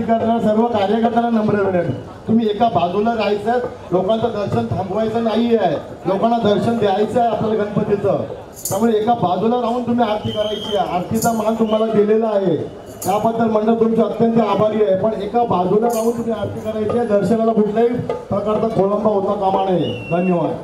करणार सर्व कार्यकर्त्यांना नम्र विनंती, तुम्ही एका बाजूला राहायचं, लोकांचं दर्शन थांबवायचं नाही आहे, लोकांना दर्शन द्यायचं आहे आपल्याला गणपतीचं. त्यामुळे एका बाजूला राहून तुम्ही आरती करायची आहे. आरतीचा मान तुम्हाला दिलेला आहे, त्याबद्दल मंडळ तुमचे अत्यंत आभारी आहे. पण एका बाजूला राहून तुम्ही आरती करायची आहे. दर्शनाला कुठल्याही प्रकारचा खोळंबा होता कामा नये. धन्यवाद.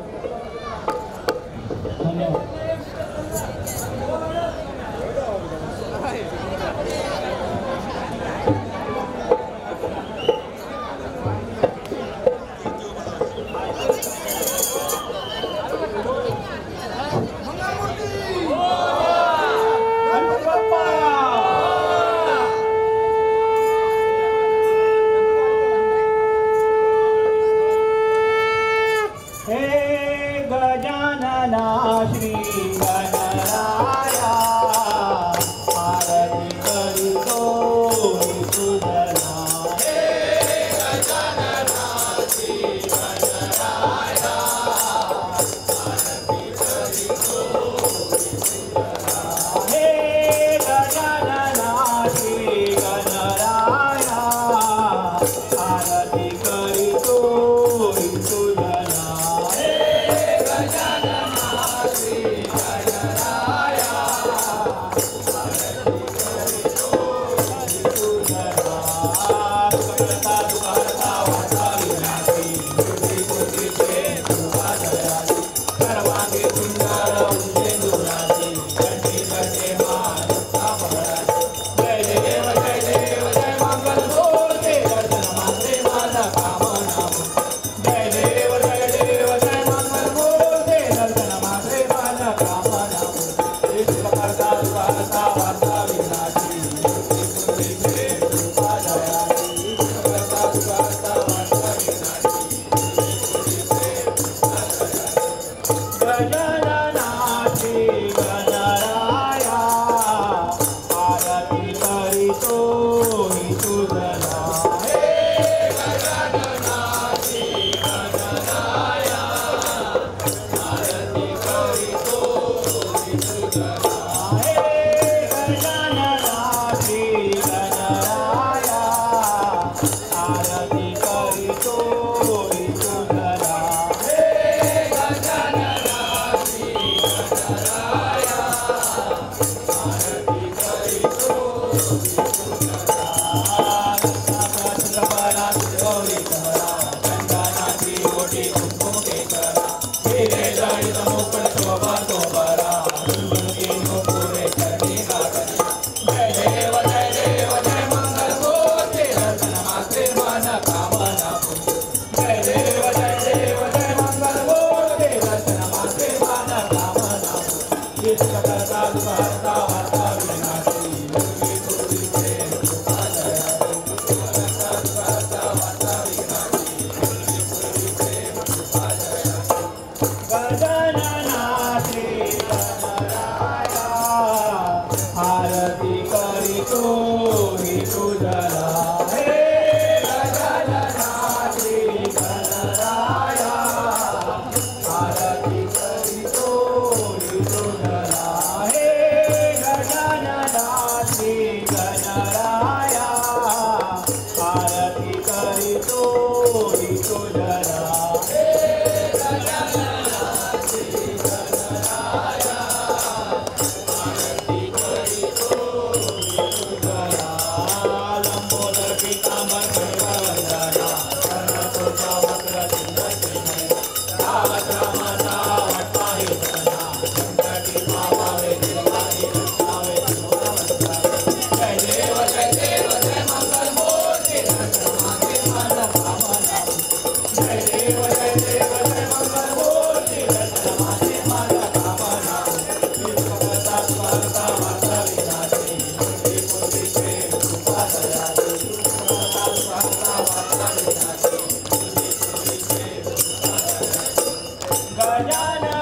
गणराया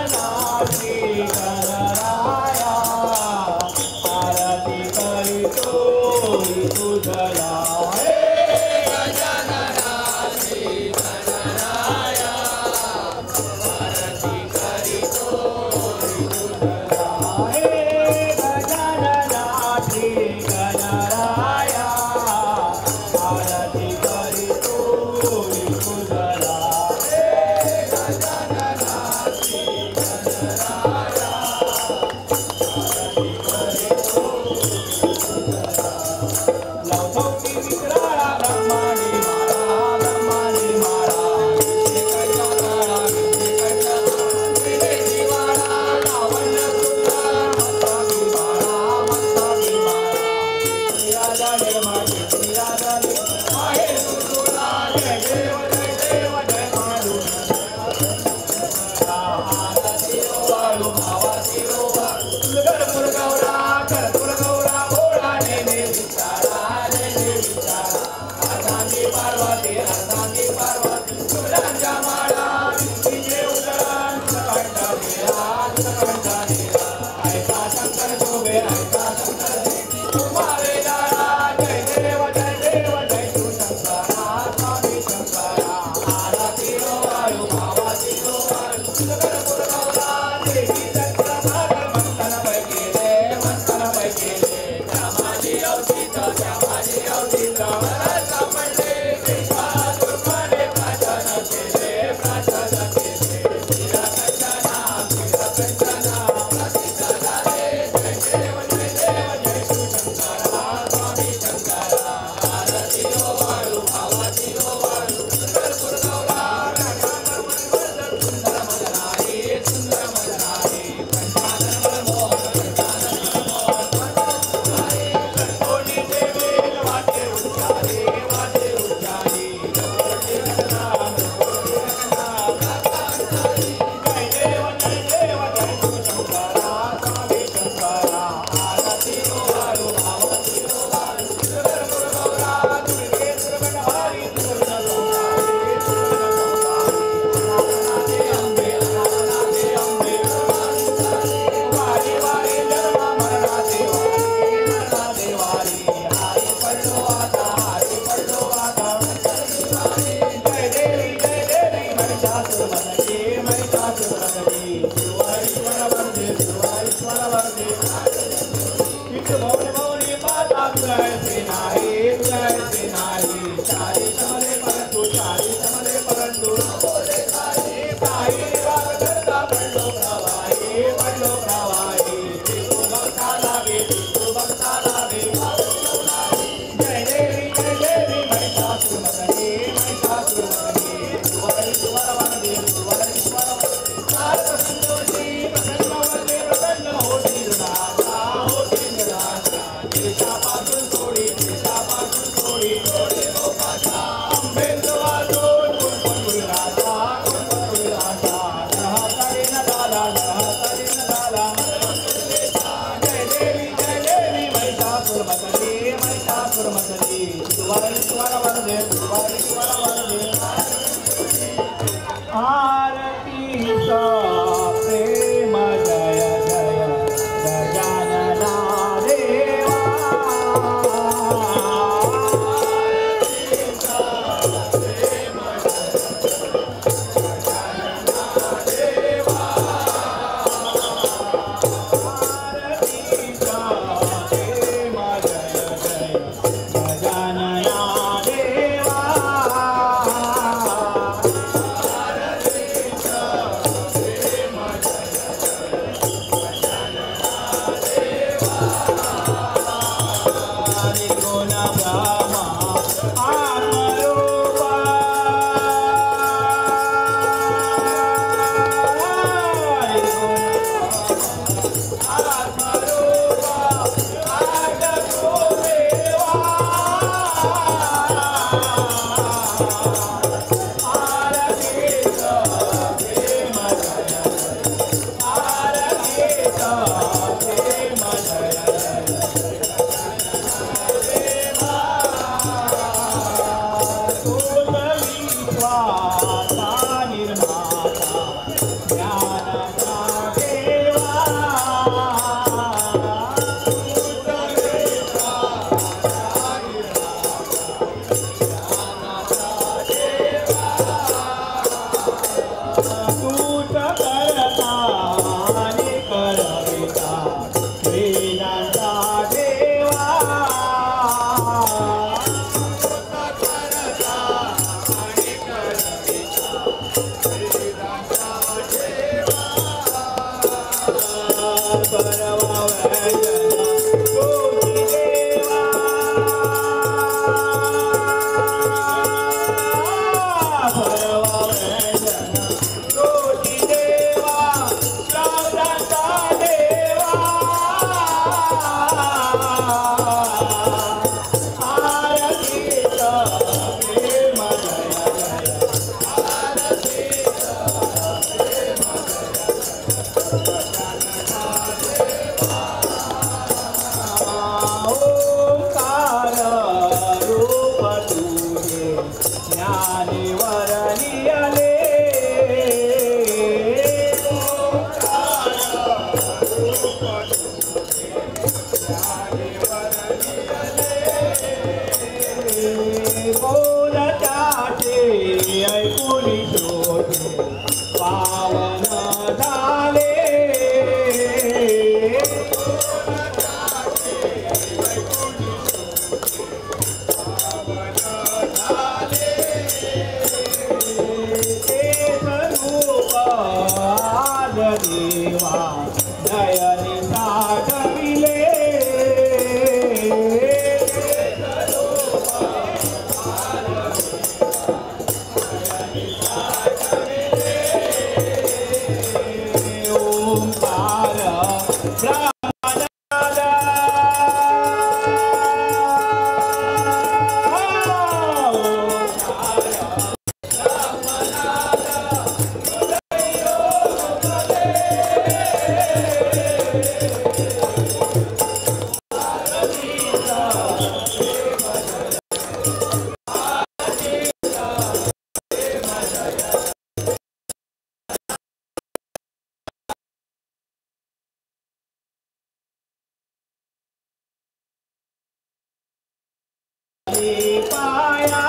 पाया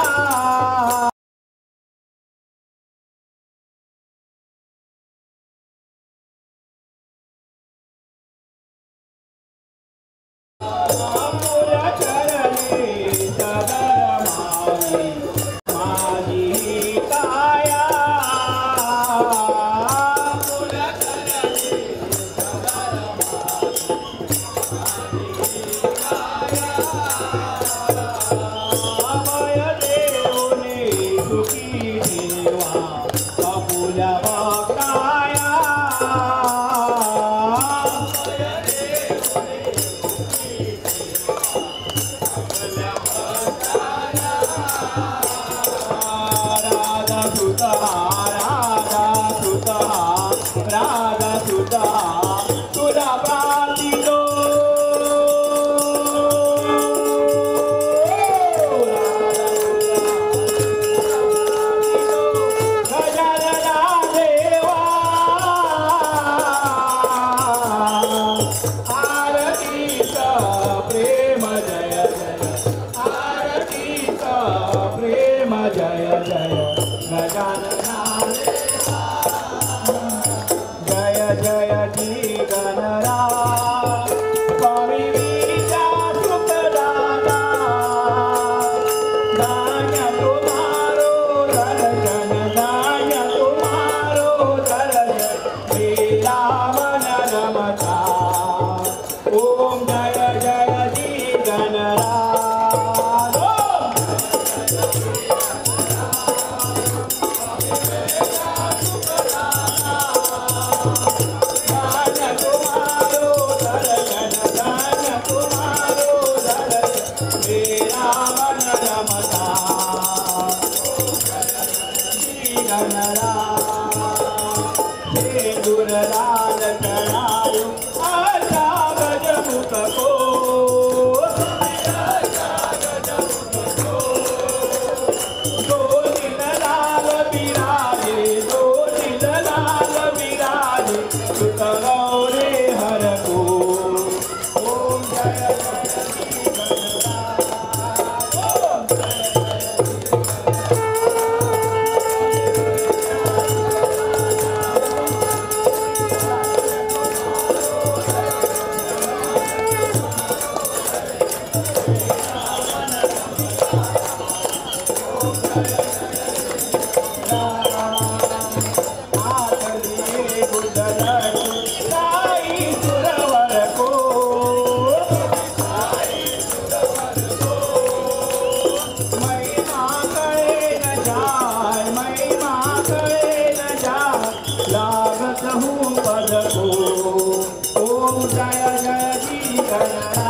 आपुल्या चरणी सदर मावी माझी काया आपुल्या चरणी सदर अभय देऊने सुखी देवा आपुल्या भक्ताया राधा सुता राधा सुता तुला प्रार्थितो गजानना देवा आरतीचा प्रेम जय जय आरतीचा प्रेम जय जय गजानना जय जय जी गणरा स्वामी वीचा सुखदाता दान्य तुम्हारो दर्शन दान्य तुम्हारो दर्शन लीला मन रमता ओम जय जय जी गणरा दुर्लाल चढ़ायो आजा गजमुख को दो दिल लाल विराजे दो दिल लाल विराजे सुत गौरे हर को ओम जय लागत हूँ पद को ओम जय जय जी गणना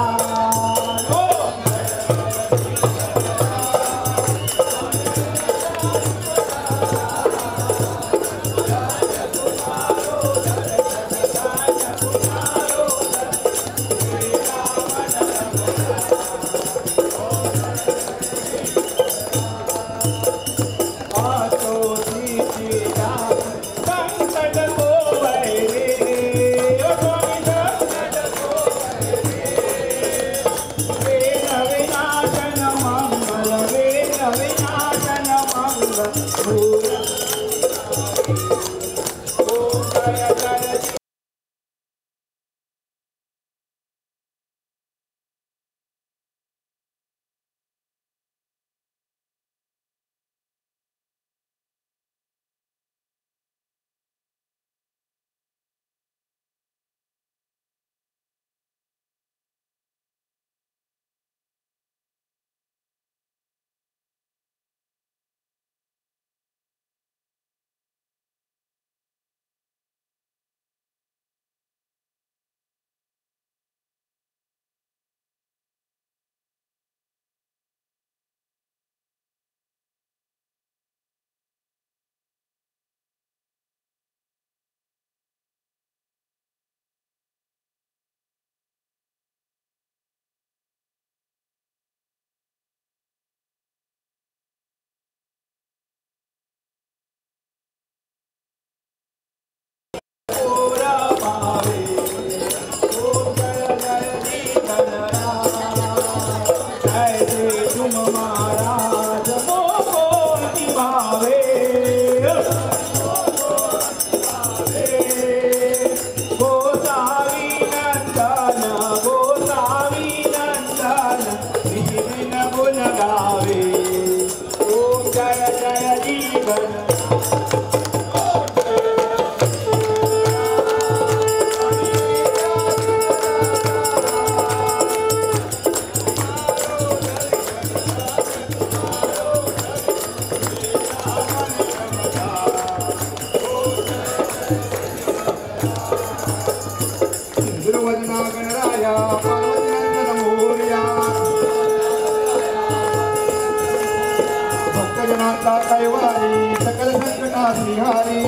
वंदनाचा कैवारी सकल संकटासी हारी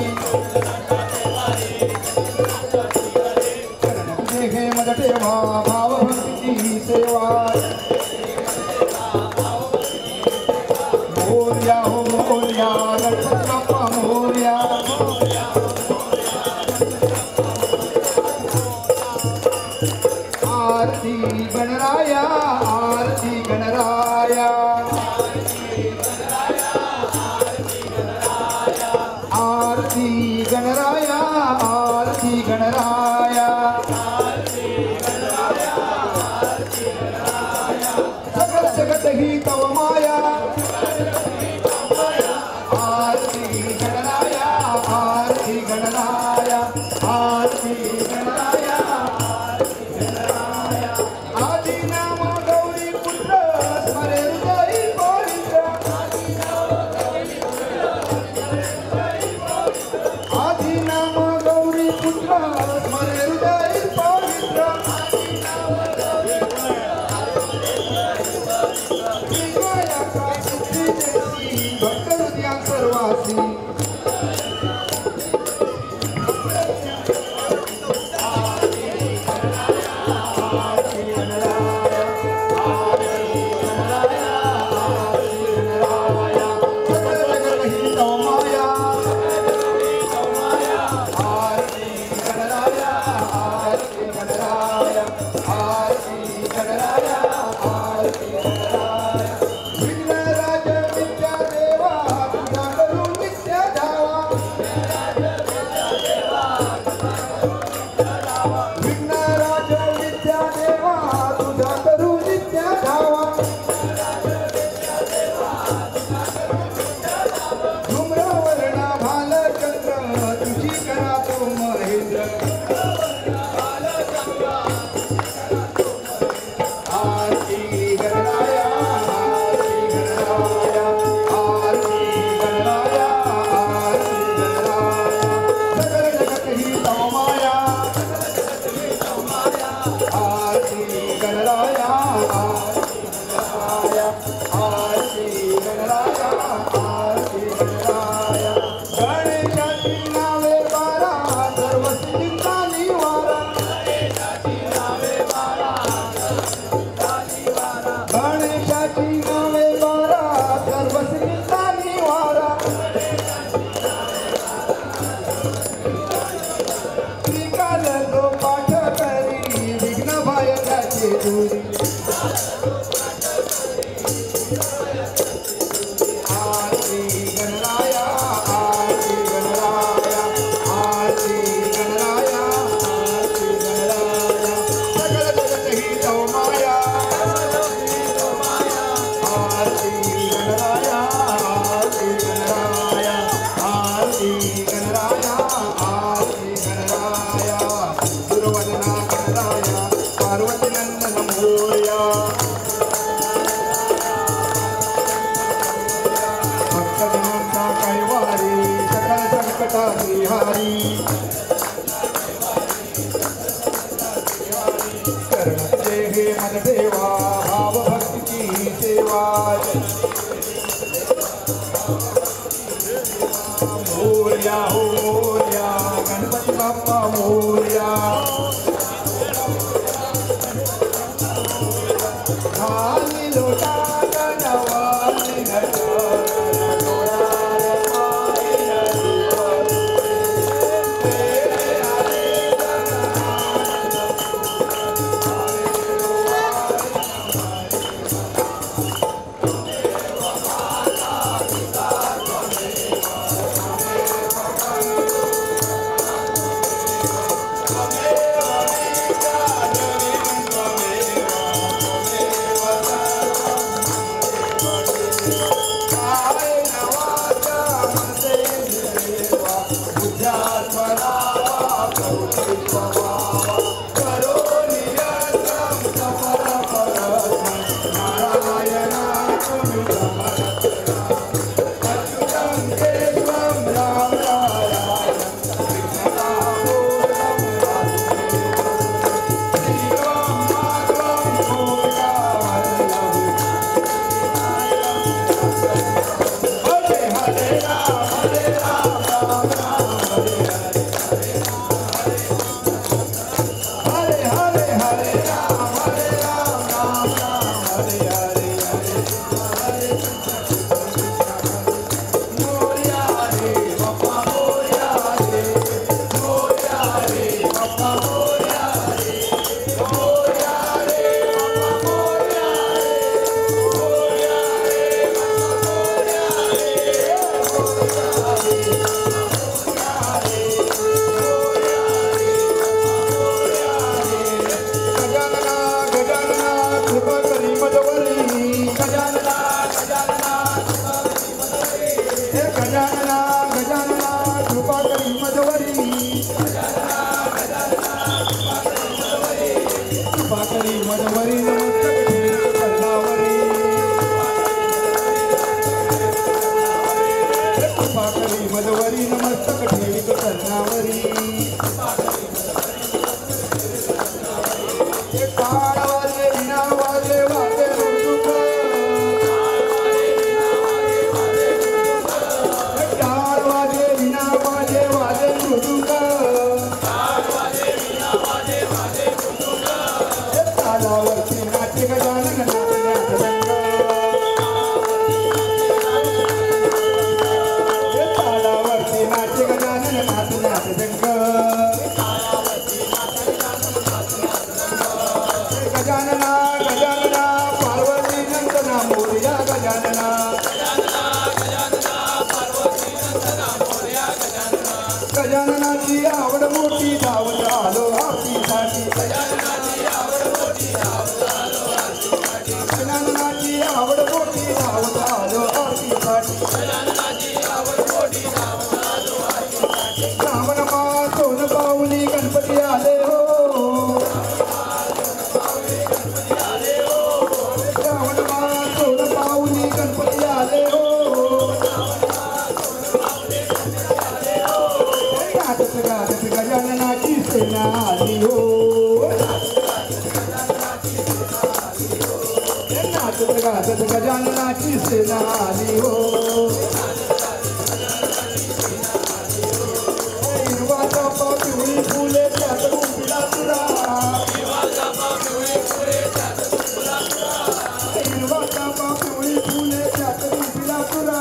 हे मद ठेवा भाव भक्तीची सेवा मोर्या हो मोर्या गणपती बाप्पा मोर्या आरती गणराया आरती गणराया आरती गणराया आरती गणराया सकल जगत ही तव माया आरती गणराया आरती गणराया आरती गणराया आदि नाम गौरी पुत्र स्मरे हृदयी पवित्र आदि नाम गौरी पुत्र स्मरे हृदयी पवित्र विनायका सिद्धी देसी भक्त हृदया सर्वासी मोर्या हो मोर्या गणपती बाप्पा मोर्या खाली लोटा गणवाली मधवरी नमस्तक ठेवित कर्णावरी काळ वाजे विना वाजे वाजे मृदुक काळ वाजे विना वाजे वाजे मृदुक तालावरती नाट्य गजानन नाचण्यात रंग तालावरती नाट्य गजानन नाचण्यात रंग गजानना गजानना पार्वती नंदना मोरया गजानना गजाननाची आवड मोठी धावत आलो आरतीसाठी गजाननाची आवड मोठी धावत आलो आरतीसाठी श्रावण मास सोन पाऊली गणपती आले हो श्रावण मास सोन पाऊली गणपती आले हो गाजत गाजत गजाननाची सेना आली हो नाचत गाजत गजाननाची सेना आली हो हिरवा चाफा पिवळी फुले त्यात गुंफिला तुरा हिरवा चाफा पिवळी फुले त्यात गुंफिला तुरा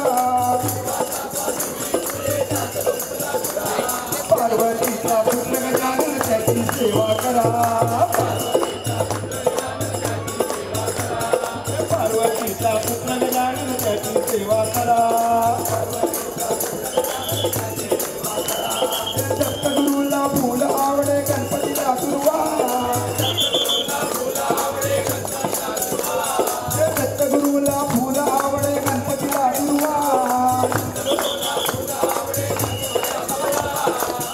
पार्वतीचा पुत्र गजानन त्याची सेवा करा पार्वतीचा पुत्र गजानन त्याची सेवा करा दत्तगुरूला फूल आवडे गणपतीला दुर्वा दत्तगुरूला फूल आवडे गणपतीला दुर्वा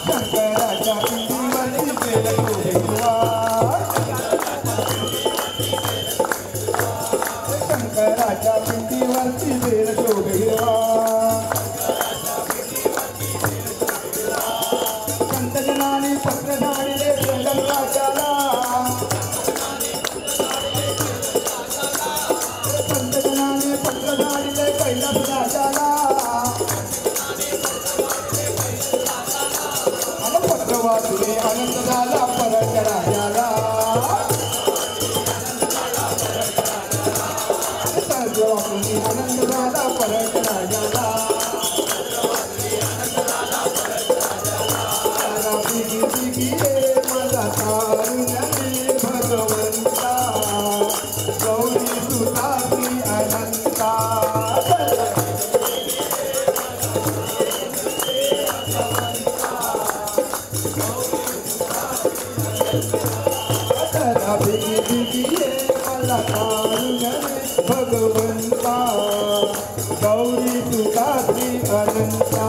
शंकराच्या पिंडीवरती बेल शोभेवा शंकराच्या पिंडीवरती बेल शोभेवा संतजनाने पत्र झाडिले जंगल राजाला संतजनाने पत्र झाडिले कैलास राजाला आणि पत्र वाचले आनंद झाला परत राजाला आनंद झाला परत राजाला मला कारुण्यने भगवंता गौरी सुताची अनंता मला कारुण्यने भगवंता गौरी सुताची अनंता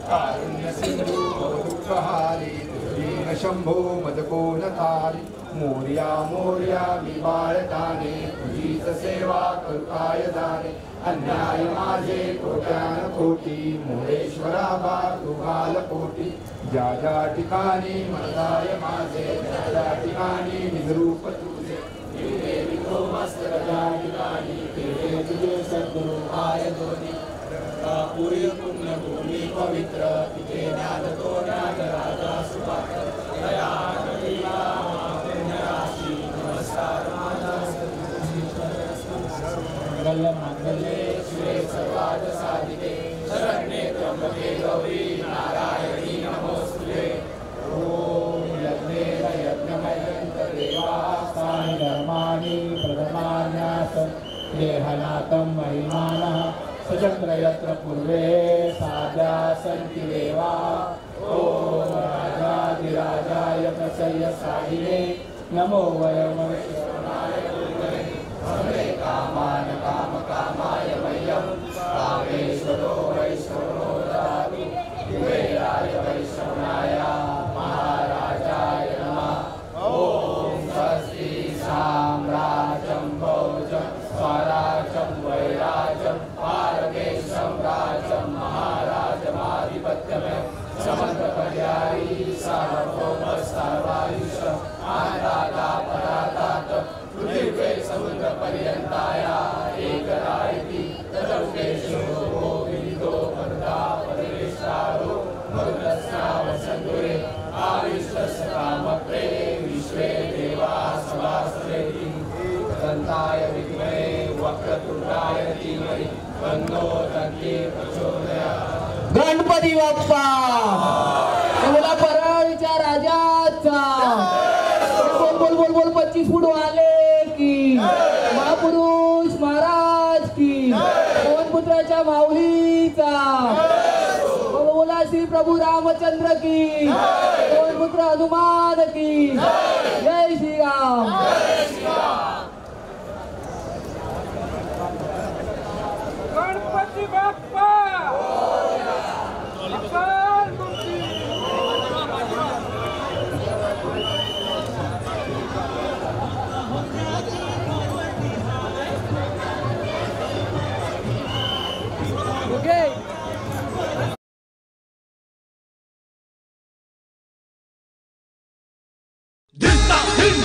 कारुण्य सिंधू दुःखहारी दीन शंभो मदकोनतारी मोर्या मोर्या मी बाळकाने तुझीच सेवा करू काय दाने अन्याय माझे कोट्यान कोटी मोरेश्वरा बा तू घाल कोटी ज्या ज्या ठिकाणी मनाय माझे त्या त्या ठिकाणी निजरूप तुझे मस्तक ज्या ठिकाणी तेरे तुझे सद्गुरु आय दोन्ही पुरी पुण्यभूमी पवित्र तिथे ज्ञान तो ज्ञान राजा सुपात्र दया कलिला पुण्यराशी नमस्कार माझा मंगल मांगल्ये शिवे सर्वार्थ साधिके शरण्ये त्र्यंबके गौरी नारायणी नमोस्तुते ओम यज्ञेन यज्ञमयंत देवास्तानि धर्माणि प्रथमान्यास देहनातं महिमानः सचंद्र यत्र पूर्वे साध्या सन्ति देवा ओम राजाधिराजाय प्रसय्य साहिने नमो वयं विश्वनाय गुरुवे हरे कामान काम कामाय मह्यं कामेश्वरो वैश्वरो ददातु कुबेराय वैश्वनाय महाराजाय नमः ओम स्वस्ति साम्राज्यं भोजं स्वराज्यं वैराज्यं पारमेशं राज्यं महाराजमाधिपत्यमेव समन्तपर्यायी सार्वभौम सर्वायुष आदाता परातात पृथिवे समुद्रपर्यन्ताया एकदा इति तदुपेक्षो गोविन्दो वरदा परिवेष्टारो मरुदस्नावसन्तुरे आविष्टस्य कामप्रे विश्वे देवा सभास्रेति दन्ताय विद्महे वक्रतुण्डाय धीमहि तन्नो दन्ती प्रचोदयात्। गणपती बाप्पा बोला परळीच्या राजाचा बोल बोल बोल बोल 25 फूट वाले की महापुरुष महाराज की पवनपुत्राच्या माऊलीचा बोला श्री प्रभू रामचंद्र की पवनपुत्र हनुमान की जय Shri Ram. Ganpati Bappa Din ta din